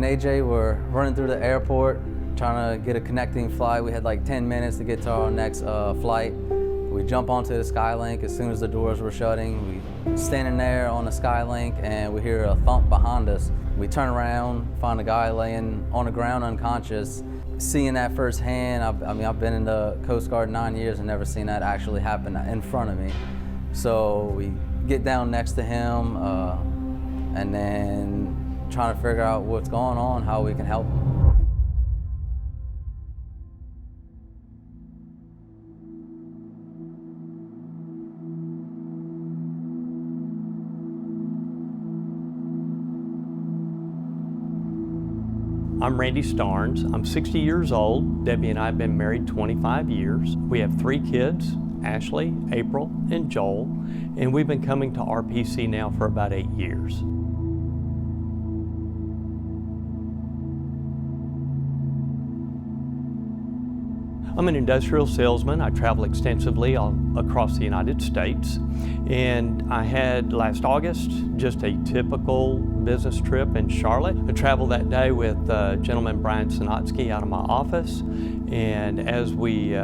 and AJ were running through the airport, trying to get a connecting flight. We had like 10 minutes to get to our next flight. We jump onto the Skylink as soon as the doors were shutting. We standing there on the Skylink and we hear a thump behind us. We turn around, find a guy laying on the ground unconscious. Seeing that firsthand, I've been in the Coast Guard 9 years and never seen that actually happen in front of me. So we get down next to him and then trying to figure out what's going on, how we can help him. I'm Randy Starnes. I'm 60 years old. Debbie and I have been married 25 years. We have 3 kids, Ashley, April, and Joel, and we've been coming to RPC now for about 8 years. I'm an industrial salesman. I travel extensively across the United States, and I had last August just a typical business trip in Charlotte. I traveled that day with gentleman Brian Sinotsky out of my office, and as we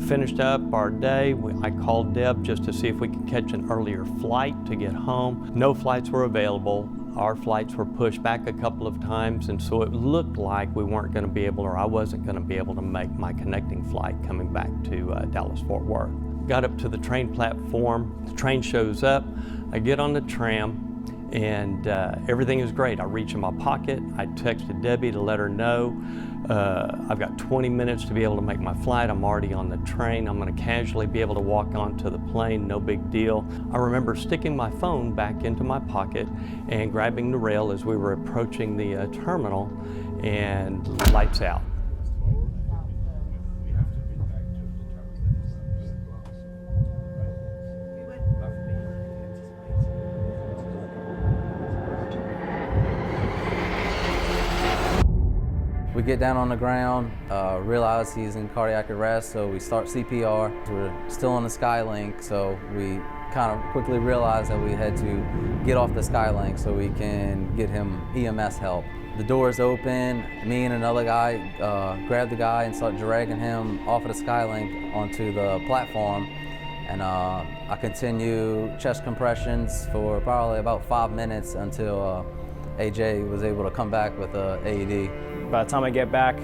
finished up our day, I called Deb just to see if we could catch an earlier flight to get home. No flights were available. Our flights were pushed back a couple of times, and so it looked like we weren't going to be able, or I wasn't going to be able to make my connecting flight coming back to Dallas-Fort Worth. Got up to the train platform, the train shows up, I get on the tram, and everything is great. I reach in my pocket, I texted Debbie to let her know I've got 20 minutes to be able to make my flight. I'm already on the train. I'm going to casually be able to walk onto the plane, no big deal. I remember sticking my phone back into my pocket and grabbing the rail as we were approaching the terminal, and lights out. We get down on the ground, realize he's in cardiac arrest, so we start CPR. We're still on the Skylink, so we kind of quickly realized that we had to get off the Skylink so we can get him EMS help. The doors open, me and another guy grab the guy and start dragging him off of the Skylink onto the platform. And I continue chest compressions for probably about 5 minutes until AJ was able to come back with an AED. By the time I get back,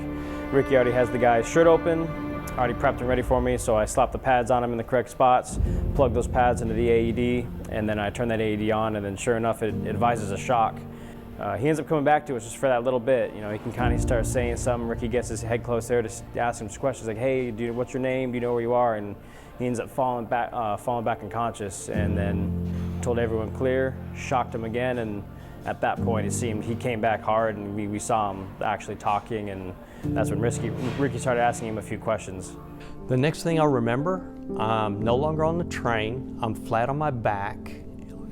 Ricky already has the guy's shirt open, already prepped and ready for me, so I slap the pads on him in the correct spots, plug those pads into the AED, and then I turn that AED on, and then sure enough, it advises a shock. He ends up coming back to us just for that little bit. You know, he can kind of start saying something. Ricky gets his head close there to ask him some questions like, hey, what's your name? Do you know where you are? And he ends up falling back unconscious, and then told everyone clear, shocked him again, and at that point, it seemed he came back hard, and we saw him actually talking, and that's when Ricky started asking him a few questions. The next thing I remember, I'm no longer on the train. I'm flat on my back,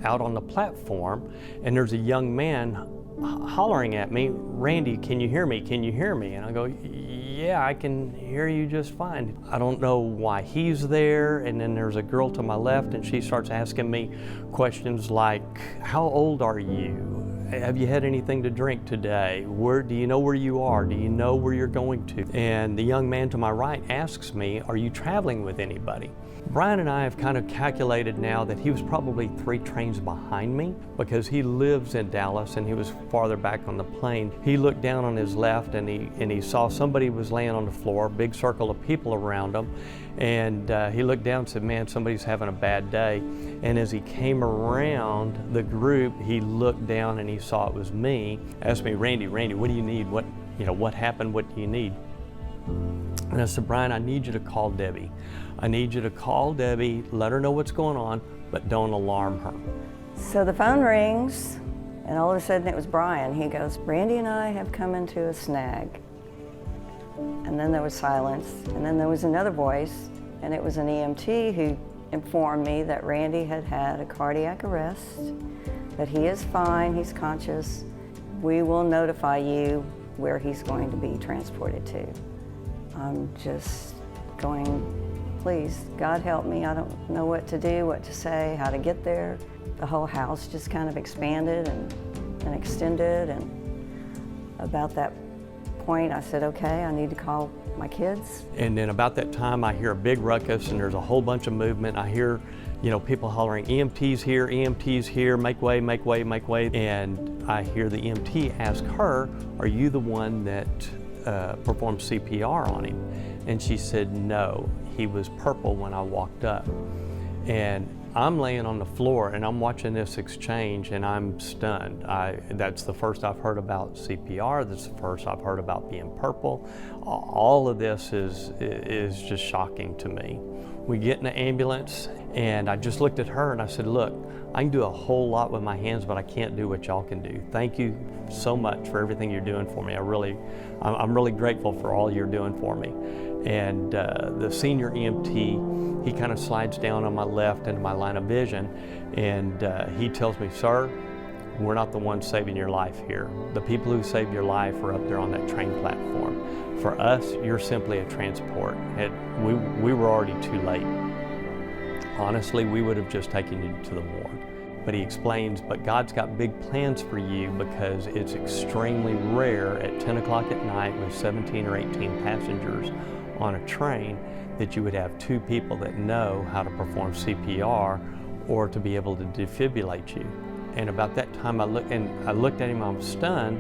out on the platform, and there's a young man hollering at me, Randy, can you hear me? Can you hear me? And I go, yeah, I can hear you just fine. I don't know why he's there, and then there's a girl to my left, and she starts asking me questions like, how old are you? Have you had anything to drink today? Do you know where you are? Do you know where you're going to? And the young man to my right asks me, are you traveling with anybody? Brian and I have kind of calculated now that he was probably 3 trains behind me because he lives in Dallas and he was farther back on the plane. He looked down on his left and he saw somebody was laying on the floor, a big circle of people around him, and he looked down and said, man, somebody's having a bad day. And as he came around the group, he looked down and he saw it was me. Asked me, Randy, what do you need? What happened? What do you need? And I said, Brian, I need you to call Debbie. I need you to call Debbie, let her know what's going on, but don't alarm her. So the phone rings, and all of a sudden it was Brian. He goes, Randy and I have come into a snag. And then there was silence, and then there was another voice, and it was an EMT who informed me that Randy had had a cardiac arrest, that he is fine, he's conscious. We will notify you where he's going to be transported to. I'm just going, please, God help me. I don't know what to do, what to say, how to get there. The whole house just kind of expanded and extended, and About that point, I said, okay, I need to call my kids. And then about that time, I hear a big ruckus and there's a whole bunch of movement. I hear, people hollering, EMTs here, make way, make way, make way. And I hear the EMT ask her, are you the one that performed CPR on him? And she said, no, he was purple when I walked up. And I'm laying on the floor and I'm watching this exchange and I'm stunned. That's the first I've heard about CPR. That's the first I've heard about being purple. All of this is just shocking to me. We get in the ambulance and I just looked at her and I said, look, I can do a whole lot with my hands, but I can't do what y'all can do. Thank you so much for everything you're doing for me. I'm really grateful for all you're doing for me. And the senior EMT, he kind of slides down on my left into my line of vision, and he tells me, sir, we're not the ones saving your life here. The people who saved your life are up there on that train platform. For us, you're simply a transport. We were already too late. Honestly, we would have just taken you to the morgue. But he explains, but God's got big plans for you because it's extremely rare at 10 o'clock at night with 17 or 18 passengers on a train that you would have two people that know how to perform CPR or to be able to defibrillate you. And about that time I looked at him, I was stunned,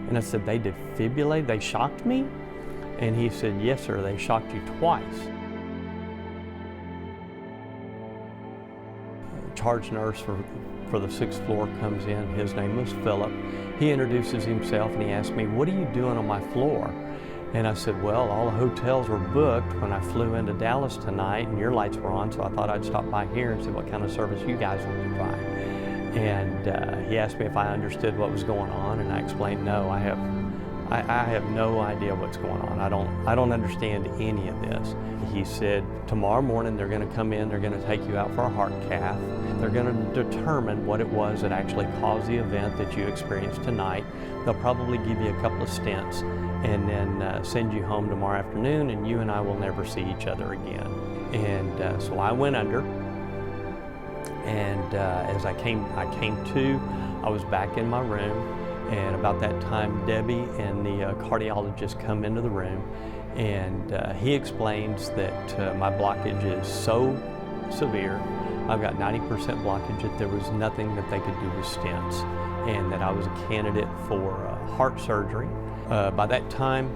and I said, they defibrillated, they shocked me? And he said, yes sir, they shocked you twice. Charge nurse for the 6th floor comes in. His name was Philip. He introduces himself and he asked me, what are you doing on my floor? And I said, well, all the hotels were booked when I flew into Dallas tonight and your lights were on, so I thought I'd stop by here and see what kind of service you guys would provide. And he asked me if I understood what was going on, and I explained, no, I have no idea what's going on. I don't understand any of this. He said, tomorrow morning they're going to come in, they're going to take you out for a heart cath. They're going to determine what it was that actually caused the event that you experienced tonight. They'll probably give you a couple of stents and then send you home tomorrow afternoon, and you and I will never see each other again. And so I went under, and as I came to, I was back in my room. And about that time, Debbie and the cardiologist come into the room, and he explains that my blockage is so severe, I've got 90% blockage, that there was nothing that they could do with stents, and that I was a candidate for heart surgery. By that time,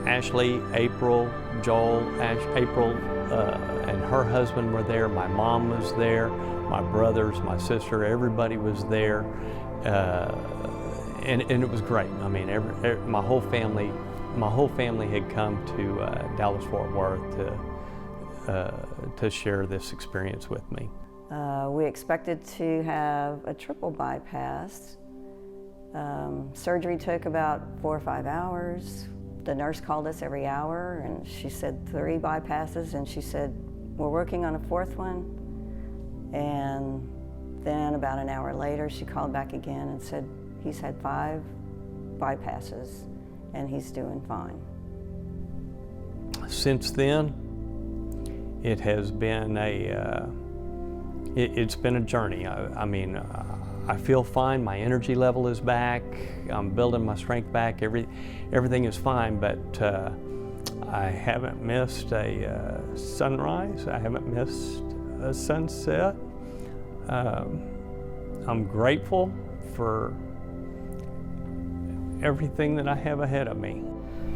Ashley, April, April and her husband were there, my mom was there, my brothers, my sister, everybody was there, and it was great. I mean, my whole family had come to Dallas-Fort Worth to share this experience with me. We expected to have a triple bypass. Surgery took about 4 or 5 hours. The nurse called us every hour, and she said 3 bypasses, and she said, we're working on a 4th one. And then about an hour later, she called back again and said he's had 5 bypasses and he's doing fine. Since then, it has been it's been a journey. I mean, I feel fine. My energy level is back. I'm building my strength back. Everything is fine, but I haven't missed a sunrise. I haven't missed a sunset. I'm grateful for everything that I have ahead of me.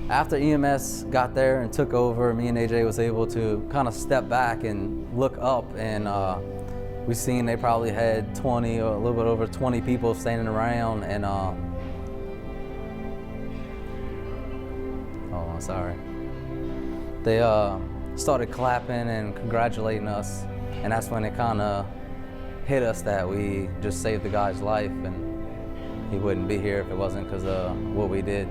After EMS got there and took over, me and AJ was able to kind of step back and look up, and we seen they probably had 20 or a little bit over 20 people standing around, and oh, I'm sorry. They started clapping and congratulating us, and that's when it kind of hit us that we just saved the guy's life, and he wouldn't be here if it wasn't because of what we did.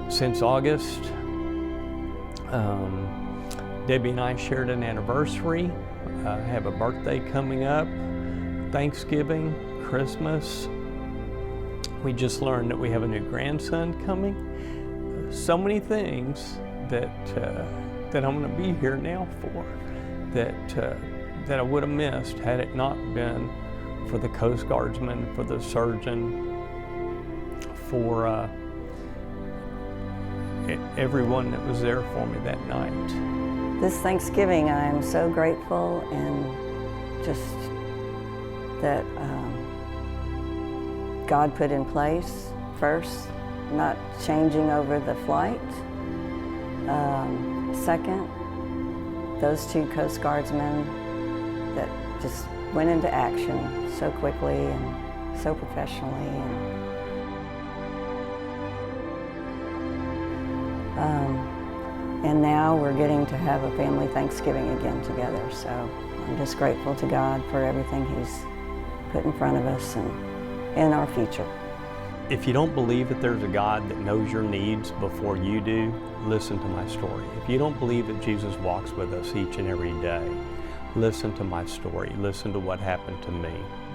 Since August, Debbie and I shared an anniversary. I have a birthday coming up, Thanksgiving, Christmas. We just learned that we have a new grandson coming. So many things that I'm going to be here now for, that I would have missed had it not been for the Coast Guardsmen, for the surgeon, for everyone that was there for me that night. This Thanksgiving, I am so grateful and just that God put in place first, not changing over the flight. Second, those two Coast Guardsmen that just went into action so quickly and so professionally. And now we're getting to have a family Thanksgiving again together. So I'm just grateful to God for everything He's put in front of us and in our future. If you don't believe that there's a God that knows your needs before you do, listen to my story. If you don't believe that Jesus walks with us each and every day, listen to my story. Listen to what happened to me.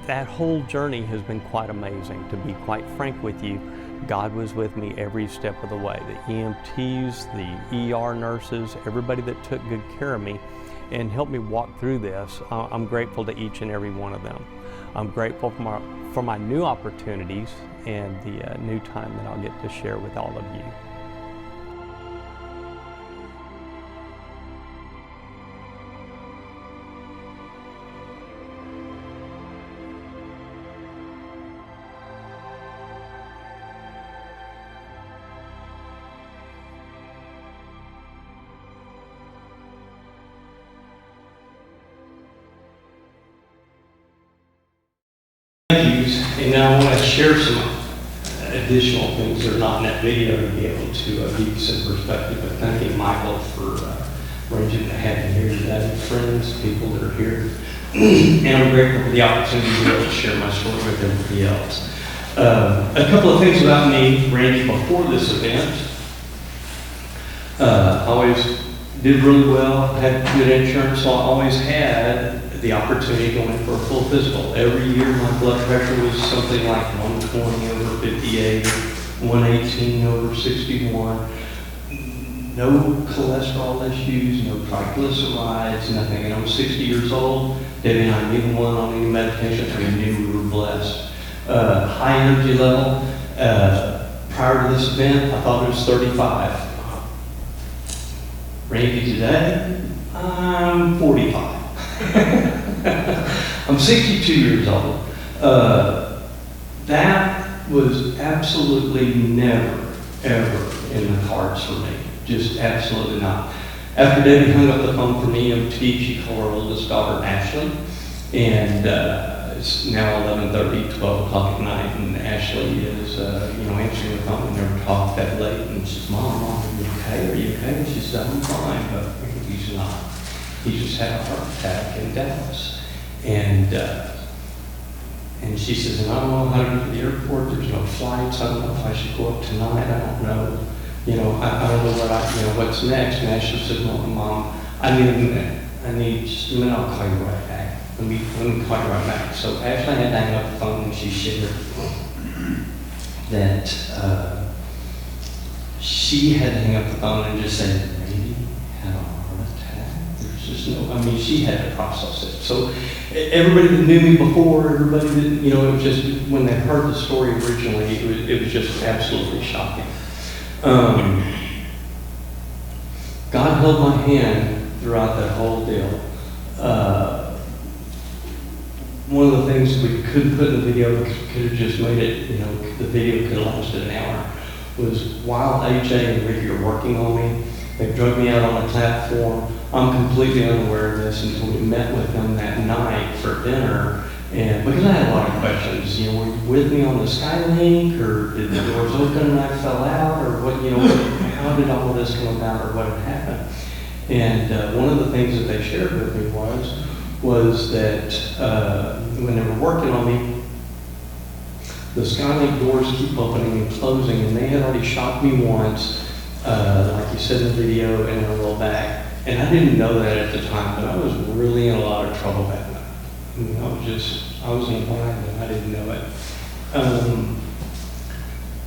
That whole journey has been quite amazing. To be quite frank with you, God was with me every step of the way. The EMTs, the ER nurses, everybody that took good care of me and helped me walk through this. I'm grateful to each and every one of them. I'm grateful for my new opportunities and the new time that I'll get to share with all of you. And now I want to share some additional things that are not in that video to be able to give you some perspective. But thank you, Michael, for arranging to have me here today. Friends, people that are here. And I'm grateful for the opportunity to be able to share my story with everybody else. A couple of things about me, Randy, before this event. I always did really well, had good insurance, so I always had the opportunity going for a full physical. Every year my blood pressure was something like 120 over 58, 118 over 61. No cholesterol issues, no triglycerides, nothing. And I was 60 years old. Debbie and I, neither one on any medication, so we knew we were blessed. High energy level. Prior to this event, I thought it was 35. Randy, today, I'm 45. I'm 62 years old. That was absolutely never, ever in the cards for me. Just absolutely not. After Debbie hung up the phone from EMT, she called her oldest daughter, Ashley, and it's now 11:30, 12 o'clock at night, and Ashley is, answering the phone. We never talked that late, and she says, Mom, are you okay? Are you okay? And she said, I'm fine, but he's not. He just had a heart attack in Dallas. And she says, and I don't know how to get to the airport. There's no flights. I don't know if I should go up tonight. I don't know. I don't know what's next. And Ashley said, Mom, I need just a minute. I'll call you right back. Let me call you right back. So Ashley had to hang up the phone, and she shared that she had to hang up the phone and just say, Randy had a heart attack. There's just no, she had to process it. So everybody that knew me before, everybody that, it was just, when they heard the story originally, it was just absolutely shocking. God held my hand throughout that whole deal. One of the things we couldn't put in the video, could have just made it, the video could have lasted an hour, was while AJ and Ricky are working on me, they drug me out on a platform. I'm completely unaware of this until we met with them that night for dinner. And because I had a lot of questions, were you with me on the Skylink, or did the doors open and I fell out, or what, how did all of this come about, or what had happened? And one of the things that they shared with me was that when they were working on me, the Skylink doors keep opening and closing, and they had already shocked me once, like you said in the video, and then I rolled back. And I didn't know that at the time, but I was really in a lot of trouble that night. I was in line and I didn't know it.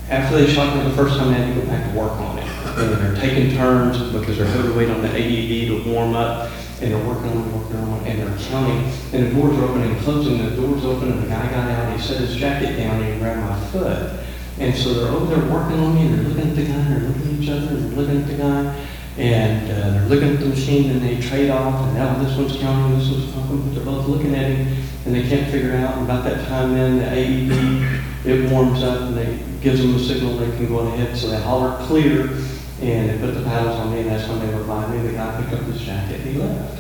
After they shot me the first time, I had to go back to work on it. And they're taking turns because they're having to wait on the AED to warm up, and they're working on it, and they're counting. And the doors are opening and closing, the doors open, and the guy got out, he set his jacket down, and he grabbed my foot. And so they're over there working on me, and they're looking at the guy, and they're looking at each other, and they're looking at the guy, and they're looking at the machine, and they trade off, and now this one's counting, this one's counting, but they're both looking at him, and they can't figure it out. And about that time then, the AED, it warms up, and they gives them a signal they can go ahead, so they holler clear, and they put the paddles on me, and that's when they revived me. The guy picked up his jacket, and he left.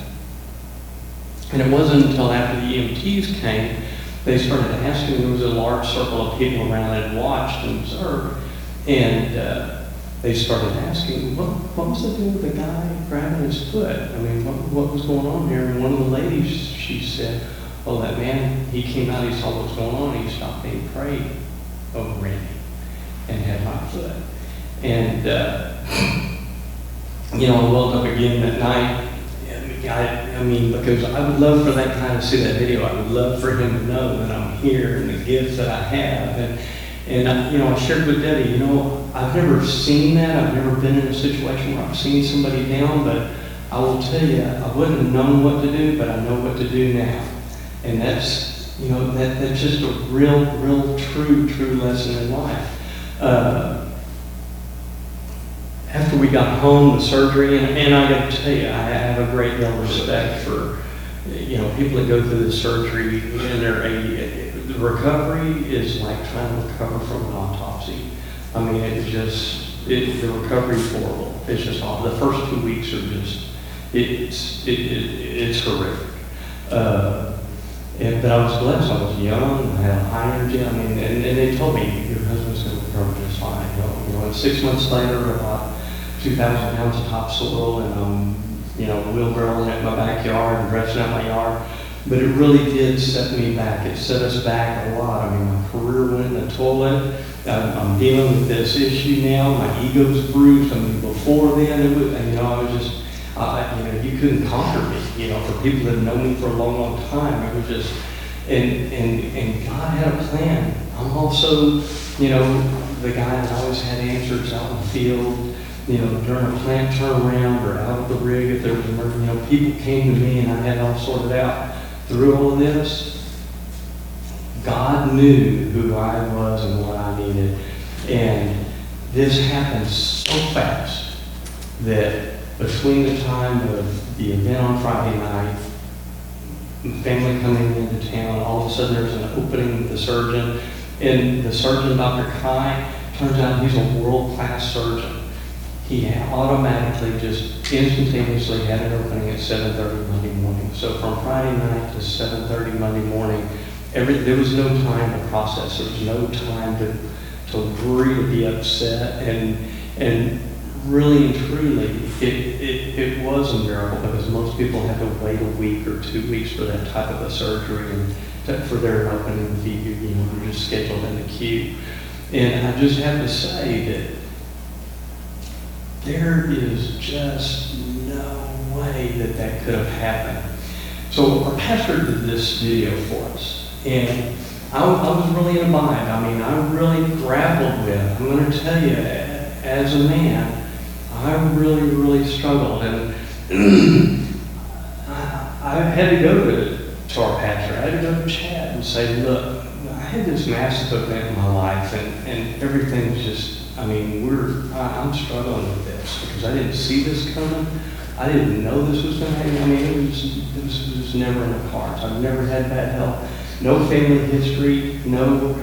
And it wasn't until after the EMTs came, they started asking. There was a large circle of people around that had watched and observed, and they started asking, what was the deal with the guy grabbing his foot? I mean, what was going on here? And one of the ladies, she said, oh, that man, he came out, he saw what was going on, and he stopped and he prayed over Randy and had my foot. And, I woke up again that night. I mean, because I would love for that guy to see that video. I would love for him to know that I'm here and the gifts that I have. And I shared with Debbie, I've never seen that. I've never been in a situation where I've seen somebody down, but I will tell you, I wouldn't have known what to do, but I know what to do now. And that's, that's just a real, true lesson in life. After we got home, the surgery, and I got to tell you, I have a great deal of respect for, people that go through the surgery, and the recovery is like trying to recover from an autopsy. I mean, the recovery is horrible. It's just awful. The first 2 weeks are just, it's horrific. But I was blessed. I was young, I had high energy. I mean, and they told me, your husband's going to recover just fine. And 6 months later, about 2,000 pounds of topsoil, and I'm, wheelbarrowing at my backyard and dressing out my yard. But it really did set me back. It set us back a lot. I mean, my career went in the toilet. I'm dealing with this issue now. My ego's bruised. I mean, before then, it was, I was just, you couldn't conquer me. For people that have known me for a long time, it was just, and God had a plan. I'm also, the guy that always had answers out in the field. During a plant turnaround or out of the rig, if there was an emergency, people came to me and I had it all sorted out. Through all of this, God knew who I was and what I needed. And this happened so fast that between the time of the event on Friday night, family coming into town, all of a sudden there's an opening with the surgeon. And the surgeon, Dr. Kai, turns out he's a world-class surgeon. He automatically, just instantaneously had an opening at 7:30 Monday morning. So from Friday night to 7:30 Monday morning, there was no time to process. There was no time to worry, to be upset. And really and truly, it was a miracle, because most people have to wait a week or 2 weeks for that type of a surgery and for their opening fee. They're just scheduled in the queue. And I just have to say that there is just no way that could have happened. So our pastor did this video for us, and I was really in a bind. I mean, I really grappled with, I'm going to tell you, as a man, I really struggled. And I had to go to our pastor. I had to go to Chad and say, look, I had this massive event in my life, and everything's just, I'm struggling with this because I didn't see this coming. I didn't know this was going to happen. I mean, it was never in the cards. I've never had bad health. No family history, nothing.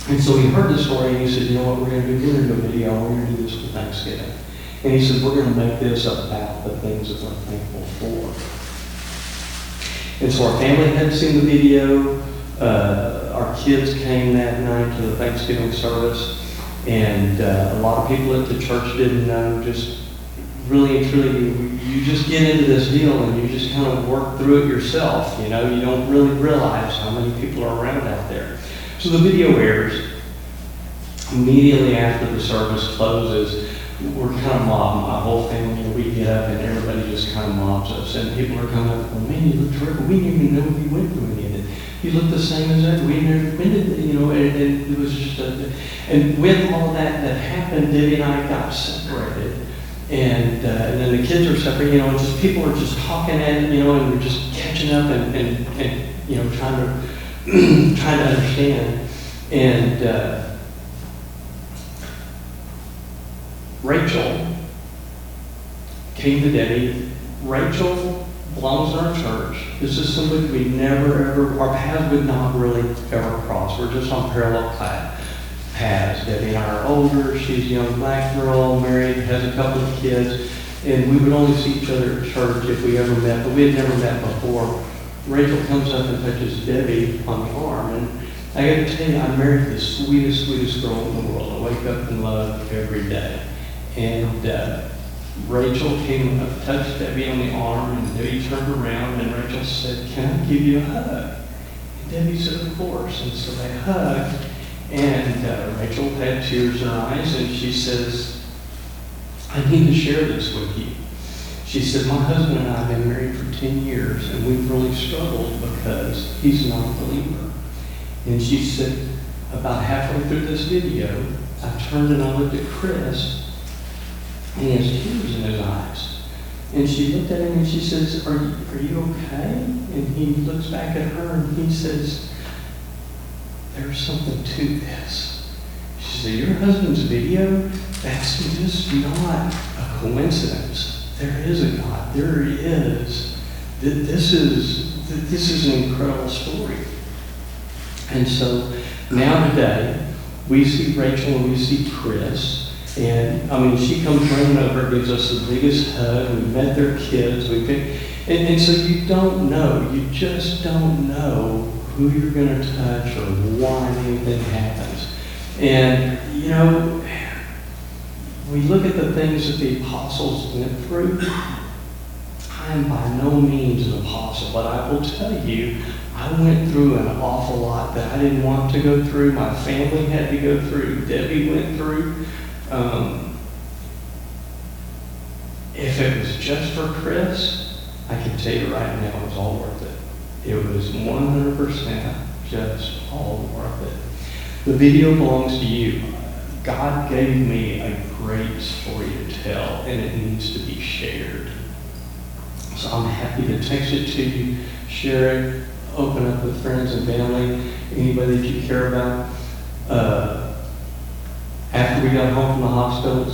And so he heard the story, and he said, what we're going to do? We're going to do a video. We're going to do this for Thanksgiving. And he said, we're going to make this about the things that we're thankful for. And so our family had seen the video. Our kids came that night to the Thanksgiving service, and a lot of people at the church didn't know. Just really and truly, you just get into this deal and you just kind of work through it yourself. You don't really realize how many people are around out there. So the video airs. Immediately after the service closes, we're kind of mobbed. My whole family, we get up and everybody just kind of mobs us. And people are coming up, well, man, you look terrible. We didn't even know if you went through any of it. You look the same as that. We never been to, and it was just and with all that happened, Debbie and I got separated. And then the kids are separated, just people are just talking and we're just catching up and trying to understand. And Rachel came to Debbie. Rachel belongs in our church. This is somebody we never ever, our paths would not really ever cross. We're just on parallel paths. Debbie and I are older. She's a young black girl, married, has a couple of kids, and we would only see each other at church if we ever met, but we had never met before. Rachel comes up and touches Debbie on the arm, and I got to tell you, I married the sweetest, sweetest girl in the world. I wake up and love every day. And Rachel came up, touched Debbie on the arm, and Debbie turned around, and Rachel said, "Can I give you a hug?" And Debbie said, "Of course." And so they hugged, and Rachel had tears in her eyes, and she says, "I need to share this with you." She said, "My husband and I have been married for 10 years, and we've really struggled because he's not a believer." And she said, about halfway through this video, I turned and I looked at Chris, and he has tears in his eyes. And she looked at him and she says, are you okay? And he looks back at her and he says, "There's something to this." She said, "Your husband's video, that's just not a coincidence. There is a God. There is. This is an incredible story." And so now today, we see Rachel and we see Chris. And I mean, she comes running over, gives us the biggest hug. We met their kids. And so you don't know. You just don't know who you're going to touch or why anything happens. And, you know, we look at the things that the apostles went through. I am by no means an apostle, but I will tell you, I went through an awful lot that I didn't want to go through. My family had to go through. Debbie went through. If it was just for Chris, I can tell you right now it was all worth it. It was 100% just all worth it. The video belongs to you. God gave me a great story to tell, and it needs to be shared. So I'm happy to text it to you, share it, open up with friends and family, anybody that you care about. After we got home from the hospital, it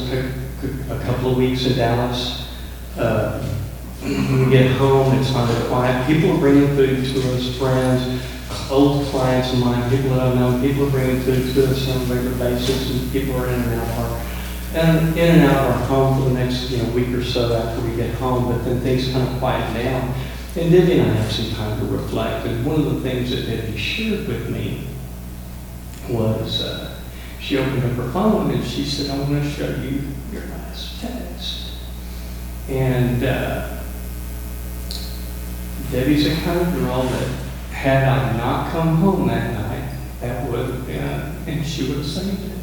took a couple of weeks in Dallas. When we get home, it's kind of quiet. People are bringing food to us, friends, old clients of mine, people that I've known. People are bringing food to us on a regular basis, and people are in and out of our home for the next week or so after we get home. But then things kind of quiet down, and Debbie and I have some time to reflect. And one of the things that Debbie shared with me was she opened up her phone and she said, "I'm going to show you your last text." And Debbie's a kind of girl that had I not come home that night, that would have been, and she would have saved it.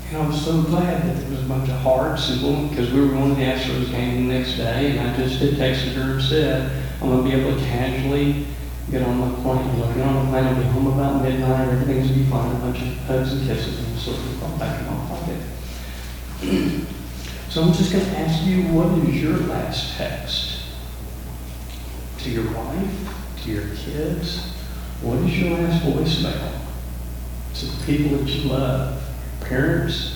And I was so glad that there was a bunch of hearts, and because we were going to the Astros game the next day, and I just had texted her and said, "I'm going to be able to casually get on my plane. Get on the plane, I'll be home about midnight, everything's going to be fine." A bunch of hugs and kisses, and sort of fall back in my pocket. So I'm just going to ask you, what is your last text? To your wife? To your kids? What is your last voicemail? To the people that you love? Parents?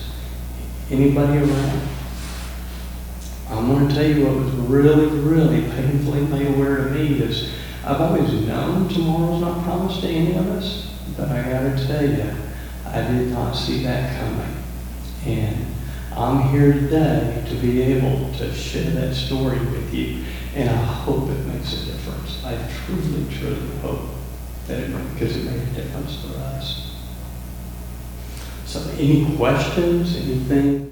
Anybody around? I'm going to tell you what was really, really painfully made aware to me is I've always known tomorrow's not promised to any of us, but I got to tell you, I did not see that coming. And I'm here today to be able to share that story with you, and I hope it makes a difference. I truly, truly hope that because it made a difference for us. So any questions, anything?